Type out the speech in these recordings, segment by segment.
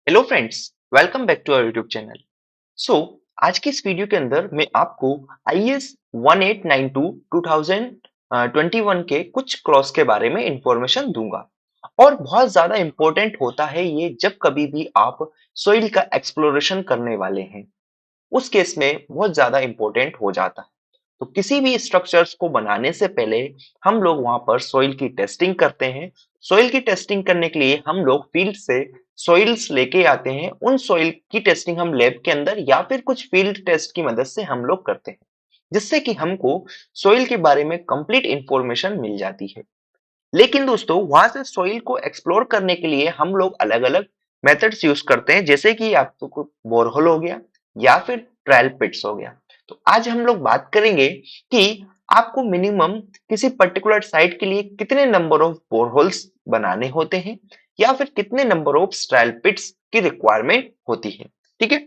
Hello friends, welcome back to our YouTube channel. So आज की इस वीडियो के अंदर मैं आपको IS 1892 2021 के कुछ क्लॉज के बारे में इंफॉर्मेशन दूंगा। और बहुत ज्यादा इंपॉर्टेंट होता है ये जब कभी भी आप सोइल का एक्सप्लोरेशन करने वाले हैं, उस केस में बहुत ज्यादा इंपॉर्टेंट हो जाता है। तो किसी भी स्ट्रक्चर्स को बनाने से पहले हम लोग वहां पर सॉइल की टेस्टिंग करते हैं। सॉइल की टेस्टिंग करने के लिए हम लोग फील्ड से सॉइल्स लेके आते हैं। उन सॉइल की टेस्टिंग हम लैब के अंदर या फिर कुछ फील्ड टेस्ट की मदद से हम लोग करते हैं, जिससे कि हमको सॉइल के बारे में कंप्लीट इंफॉर्मेशन मिल जाती है। लेकिन दोस्तों, वहां से सॉइल को एक्सप्लोर करने के लिए हम लोग अलग अलग मेथड्स यूज करते हैं, जैसे कि आपको बोरहोल हो गया या फिर ट्रायल पिट्स हो गया। तो आज हम लोग बात करेंगे कि आपको मिनिमम किसी पर्टिकुलर साइट के लिए कितने नंबर ऑफ बोरहोल्स बनाने होते हैं या फिर कितने नंबर ऑफ ट्रायल पिट्स की रिक्वायरमेंट होती है। ठीक है,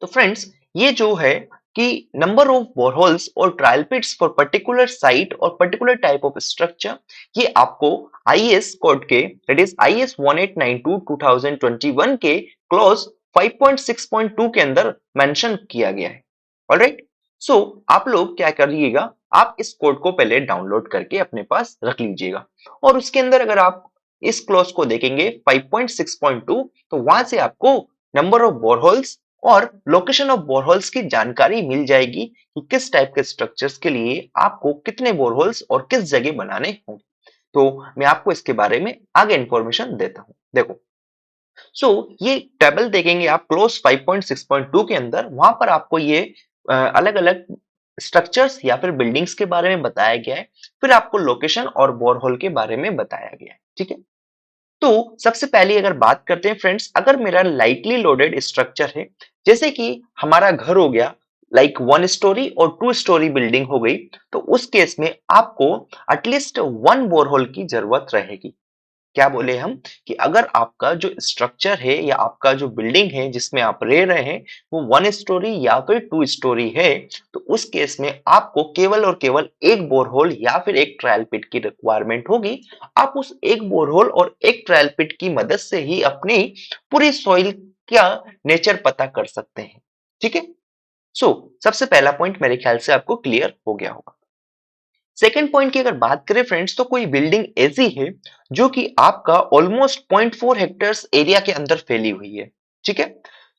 तो फ्रेंड्स, ये जो है कि नंबर ऑफ बोरहोल्स और ट्रायल पिट्स फॉर पर्टिकुलर साइट और पर्टिकुलर टाइप ऑफ स्ट्रक्चर, ये आपको आईएस कोड के, दैट इज IS 1892 2021 के क्लॉज 5.6.2 के अंदर मेंशन किया गया है। ऑलराइट, सो आप लोग क्या करिएगा, आप इस कोड को पहले डाउनलोड करके अपने पास रख लीजिएगा। और उसके अंदर अगर आप इस क्लॉज को देखेंगे 5.6.2, तो वहां से आपको नंबर ऑफ बोरहोल्स और लोकेशन ऑफ बोरहोल्स की जानकारी मिल जाएगी कि किस टाइप के स्ट्रक्चर्स के लिए आपको कितने बोरहोल्स और किस जगह बनाने होंगे। तो मैं आपको इसके बारे में आगे इंफॉर्मेशन देता हूं। देखो, ये टेबल देखेंगे आप क्लोज 5.6.2 के अंदर, वहां पर आपको ये अलग अलग स्ट्रक्चर्स या फिर बिल्डिंग्स के बारे में बताया गया है। फिर आपको लोकेशन और बोरहोल के बारे में बताया गया है। ठीक है, तो सबसे पहले अगर बात करते हैं फ्रेंड्स, अगर मेरा लाइटली लोडेड स्ट्रक्चर है, जैसे कि हमारा घर हो गया, लाइक 1 स्टोरी और 2 स्टोरी बिल्डिंग हो गई, तो उस केस में आपको एटलीस्ट 1 बोरहोल की जरूरत रहेगी। क्या बोले हम कि अगर आपका जो स्ट्रक्चर है या आपका जो बिल्डिंग है जिसमें आप रह रहे हैं वो 1 स्टोरी या फिर 2 स्टोरी है, तो उस केस में आपको केवल और केवल एक बोरहोल या फिर एक ट्रायल पिट की रिक्वायरमेंट होगी। आप उस एक बोरहोल और एक ट्रायल पिट की मदद से ही अपनी पूरी सॉइल का नेचर पता कर सकते हैं। ठीक है, सबसे पहला पॉइंट मेरे ख्याल से आपको क्लियर हो गया होगा। सेकेंड पॉइंट की अगर बात करें फ्रेंड्स, तो कोई बिल्डिंग ऐसी है जो कि आपका ऑलमोस्ट 0.4 हेक्टेयर्स एरिया के अंदर फैली हुई है। ठीक है,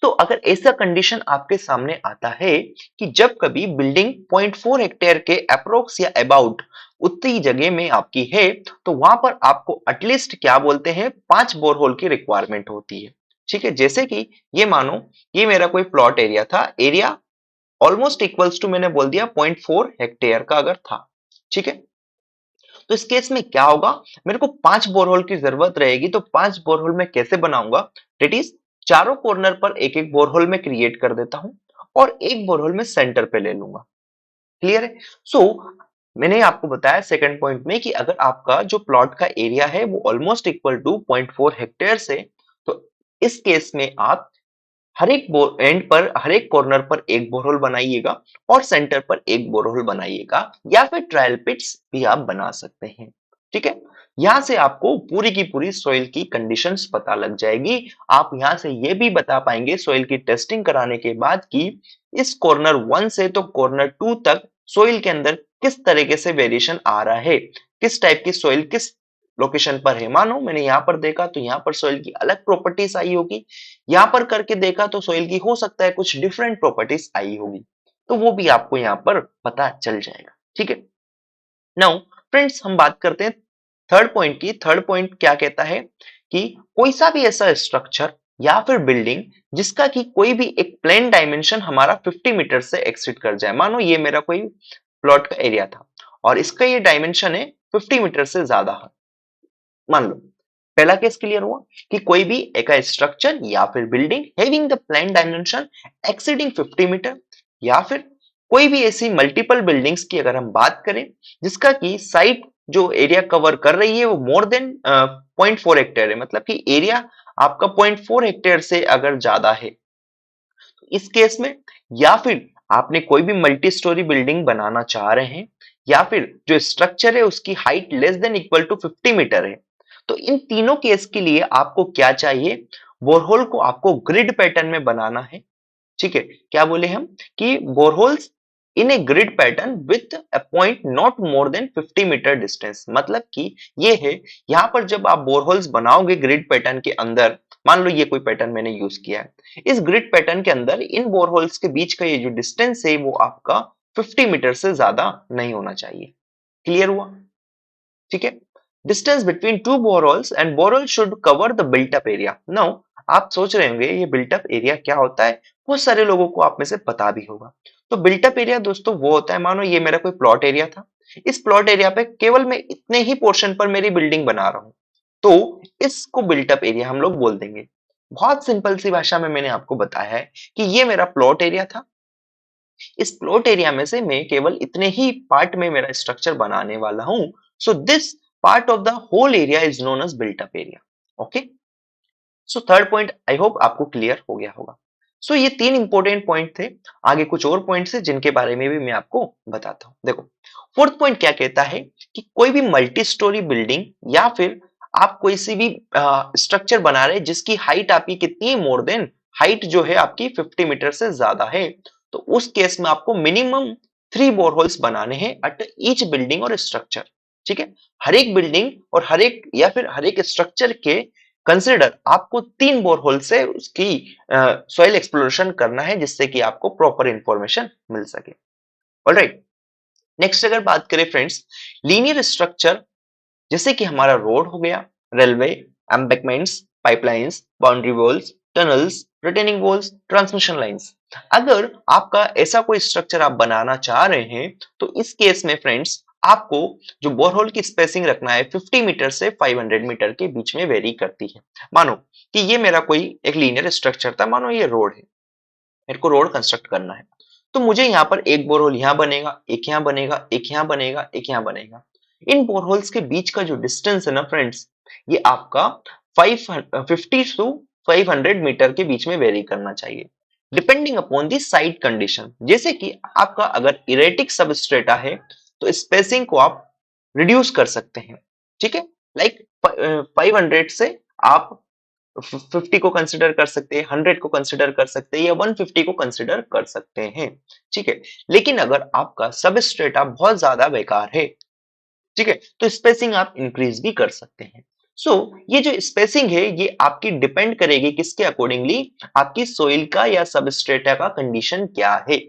तो अगर ऐसा कंडीशन आपके सामने आता है कि जब कभी बिल्डिंग 0.4 हेक्टेयर के अप्रोक्स या अबाउट उतनी जगह में आपकी है, तो वहां पर आपको एटलीस्ट क्या बोलते हैं 5 बोरहोल की रिक्वायरमेंट होती है। ठीक है, जैसे कि ये मानो ये मेरा कोई प्लॉट एरिया था, एरिया ऑलमोस्ट इक्वल्स टू मैंने बोल दिया 0.4 हेक्टेयर का अगर था। ठीक है, तो इस केस में क्या होगा, मेरे को 5 बोरहोल की जरूरत रहेगी। तो 5 बोरहोल में कैसे बनाऊंगा, डेट इज चारों कॉर्नर पर एक एक बोरहोल में क्रिएट कर देता हूं और एक बोरहोल में सेंटर पे ले लूंगा। क्लियर है। मैंने आपको बताया सेकंड पॉइंट में कि अगर आपका जो प्लॉट का एरिया है वो ऑलमोस्ट इक्वल टू 0.4 हेक्टेयर से, तो इस केस में आप हर एक एंड पर, हर एक कॉर्नर पर एक बोरहोल बनाइएगा और सेंटर पर एक बोरहोल बनाइएगा, या फिर ट्रायल पिट्स भी आप बना सकते हैं। ठीक है, यहां से आपको पूरी की पूरी सॉइल की कंडीशंस पता लग जाएगी। आप यहां से ये भी बता पाएंगे सॉइल की टेस्टिंग कराने के बाद कि इस कॉर्नर 1 से तो कॉर्नर 2 तक सॉइल के अंदर किस तरीके से वेरिएशन आ रहा है, किस टाइप की सॉइल किस लोकेशन पर है। मानो मैंने यहाँ पर देखा तो यहाँ पर सॉइल की अलग प्रॉपर्टीज आई होगी, यहाँ पर करके देखा तो सॉइल की हो सकता है कुछ डिफरेंट प्रॉपर्टीज आई होगी, तो वो भी आपको यहाँ पर पता चल जाएगा। ठीक है, नाउ फ्रेंड्स, हम बात करते हैं थर्ड पॉइंट की। थर्ड पॉइंट क्या कहता है कि कोई सा भी ऐसा स्ट्रक्चर या फिर बिल्डिंग जिसका कि कोई भी एक प्लेन डायमेंशन हमारा 50 मीटर से एक्सीड कर जाए। मानो ये मेरा कोई प्लॉट का एरिया था और इसका ये डायमेंशन है 50 मीटर से ज्यादा है। मान लो पहला केस क्लियर हुआ कि कोई भी एक स्ट्रक्चर या फिर building having the plan dimension exceeding 50 metre, या फिर कोई भी ऐसी मल्टीपल बिल्डिंग्स की अगर हम बात करें जिसका की साइट जो एरिया कवर कर रही है वो मोर देन 0.4 हेक्टेयर है, मतलब कि एरिया आपका 0.4 हेक्टेयर से अगर ज्यादा है, तो इस केस में, या फिर आपने कोई भी मल्टी स्टोरी बिल्डिंग बनाना चाह रहे हैं, या फिर जो स्ट्रक्चर है उसकी height less than equal to 50 metre है, तो इन तीनों केस के लिए आपको क्या चाहिए, बोरहोल को आपको ग्रिड पैटर्न में बनाना है। ठीक है, क्या बोले हम कि boreholes in a grid pattern with a point not more than 50 metre distance, मतलब कि ये है, यहाँ पर जब आप बोरहोल्स बनाओगे ग्रिड पैटर्न के अंदर, मान लो ये कोई पैटर्न मैंने यूज किया है, इस ग्रिड पैटर्न के अंदर इन बोरहोल्स के बीच का ये जो डिस्टेंस है वो आपका 50 मीटर से ज्यादा नहीं होना चाहिए। क्लियर हुआ? ठीक है, distance between two boreholes and borehole should cover the built up area. Now आप सोच रहे होंगे ये बिल्ट अप एरिया क्या होता है, बहुत सारे लोगों को आप में से पता भी होगा। तो बिल्ट अप एरिया दोस्तों वो होता है, मानो ये मेरा कोई प्लॉट एरिया था, इस प्लॉट एरिया पे केवल मैं इतने ही पोर्शन पर मेरी बिल्डिंग बना रहा हूं, तो इसको बिल्ट अप एरिया हम लोग बोल देंगे। बहुत सिंपल सी भाषा में मैंने आपको बताया है कि ये मेरा प्लॉट एरिया था, इस प्लॉट एरिया में से मैं केवल इतने ही पार्ट में मेरा स्ट्रक्चर बनाने वाला हूं, so this part of the whole area is known as built up area. Okay, so third point I hope आपको क्लियर हो गया होगा। सो ये तीन इंपॉर्टेंट पॉइंट थे, आगे कुछ और पॉइंट्स है जिनके बारे में भी मैं आपको बताता हूं। देखो, फोर्थ पॉइंट क्या कहता है कि कोई भी मल्टी स्टोरी बिल्डिंग या फिर आप कोई सी भी स्ट्रक्चर बना रहे जिसकी हाइट आपकी कितनी है, मोर देन हाइट जो है आपकी 50 मीटर से ज्यादा है, तो उस केस में आपको मिनिमम 3 बोरहोल्स बनाने हैं एट ईच बिल्डिंग और स्ट्रक्चर। ठीक है, हर एक बिल्डिंग और हर एक या फिर हर एक स्ट्रक्चर के कंसिडर आपको 3 बोरहोल से उसकी सॉइल एक्सप्लोरेशन करना है, जिससे कि आपको प्रॉपर इंफॉर्मेशन मिल सके। ऑलराइट, नेक्स्ट अगर बात करें फ्रेंड्स, लीनियर स्ट्रक्चर जैसे कि हमारा रोड हो गया, railway, embankments, pipelines, boundary walls, tunnels, retaining walls, transmission lines, अगर आपका ऐसा कोई स्ट्रक्चर आप बनाना चाह रहे हैं, तो इस केस में फ्रेंड्स आपको जो बोरहोल की स्पेसिंग रखना है 50 मीटर से 500 मीटर के बीच में वेरी करती है। मानो कि ये मेरा कोई एक लीनियर स्ट्रक्चर था, मानो ये रोड है, मेरे को रोड कंस्ट्रक्ट करना है, तो मुझे यहाँ पर एक बोरहोल यहाँ बनेगा, एक यहाँ बनेगा, एक यहाँ बनेगा, एक यहाँ बनेगा। इन बोरहोल्स के बीच का जो डिस्टेंस है ना फ्रेंड्स, ये आपका 550 टू 500 मीटर के बीच में वेरी करना चाहिए, depending upon the site condition. जैसे कि आपका अगर इरेटिक सबस्ट्रेटा है तो स्पेसिंग को आप रिड्यूस कर सकते हैं। ठीक है, लाइक 500 से आप 50 को कंसिडर कर सकते हैं, 100 को कंसिडर कर सकते हैं, या 150 को कंसिडर कर सकते हैं। ठीक है, लेकिन अगर आपका सबस्ट्रेटा बहुत ज्यादा बेकार है, ठीक है, तो स्पेसिंग आप इंक्रीज भी कर सकते हैं। सो ये जो स्पेसिंग है ये आपकी डिपेंड करेगी किसके अकॉर्डिंगली, आपकी सोइल का या सबस्ट्रेटा का कंडीशन क्या है।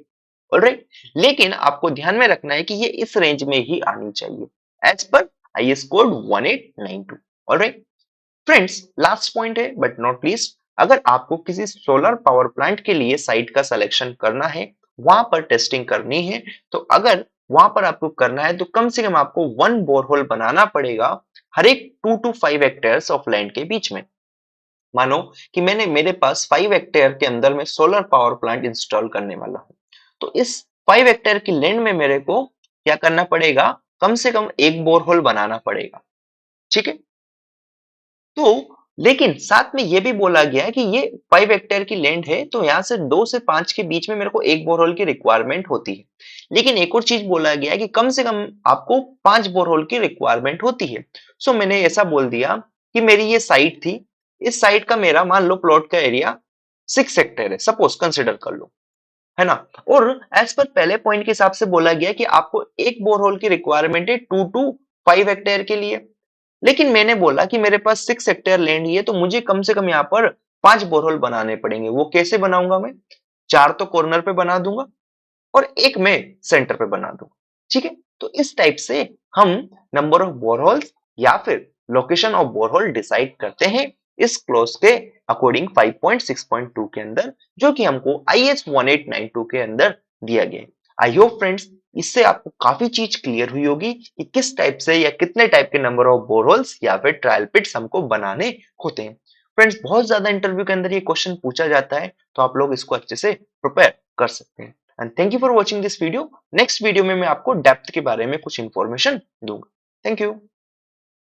ऑलराइट, लेकिन आपको ध्यान में रखना है कि ये इस रेंज में ही आनी चाहिए as per IS code 1892। Alright friends, last point है बट नॉट लीस्ट, अगर आपको किसी सोलर पावर प्लांट के लिए साइट का सिलेक्शन करना है, वहां पर टेस्टिंग करनी है, तो अगर वहां पर आपको करना है तो कम से कम आपको 1 बोरहोल बनाना पड़ेगा हर एक 2 to 5 हेक्टेयर्स ऑफ लैंड के बीच में। मानो कि मेरे पास 5 हेक्टेयर के अंदर में सोलर पावर प्लांट इंस्टॉल करने वाला हूं, तो इस 5 हेक्टेयर की लैंड में मेरे को क्या करना पड़ेगा, कम से कम एक बोरहोल बनाना पड़ेगा। ठीक है, तो लेकिन साथ में ये भी बोला गया है कि ये 5 हेक्टेयर की लैंड है, तो यहाँ से 2 से 5 के बीच में मेरे को एक बोरहोल की रिक्वायरमेंट होती है। लेकिन एक और चीज बोला गया है कि कम से कम आपको 5 बोरहोल की रिक्वायरमेंट होती है। सो मैंने ऐसा बोल दिया कि मेरी ये साइट थी, इस साइट का मेरा मान लो प्लॉट का एरिया 6 हेक्टेयर है, सपोज कंसिडर कर लो, है ना। और एज पर पहले पॉइंट के हिसाब से बोला गया कि आपको एक बोरहोल की रिक्वायरमेंट है 2 to 5 हेक्टेयर के लिए, लेकिन मैंने बोला कि मेरे पास 6 हेक्टेयर लैंड ही है, तो मुझे कम से कम यहाँ पर 5 बोरहोल बनाने पड़ेंगे। वो कैसे बनाऊंगा मैं, 4 तो कॉर्नर पे बना दूंगा और एक मैं सेंटर पे बना दूंगा। ठीक है, तो इस टाइप से हम नंबर ऑफ बोरहोल्स या फिर लोकेशन ऑफ बोरहोल डिसाइड करते हैं इस क्लॉज के अकॉर्डिंग 5.6.2 के अंदर, जो कि हमको IS 1892 के अंदर दिया गया है। आई होप फ्रेंड्स इससे आपको काफी चीज क्लियर हुई होगी कि किस टाइप से या कितने टाइप के नंबर ऑफ बोरहोल्स या फिर ट्रायल पिट्स हमको बनाने होते हैं। फ्रेंड्स, बहुत ज्यादा इंटरव्यू के अंदर ये क्वेश्चन पूछा जाता है, तो आप लोग इसको अच्छे से प्रिपेयर कर सकते हैं। And thank you for watching this video. Next video में मैं आपको डेप्थ के बारे में कुछ इंफॉर्मेशन दूंगा। Thank you.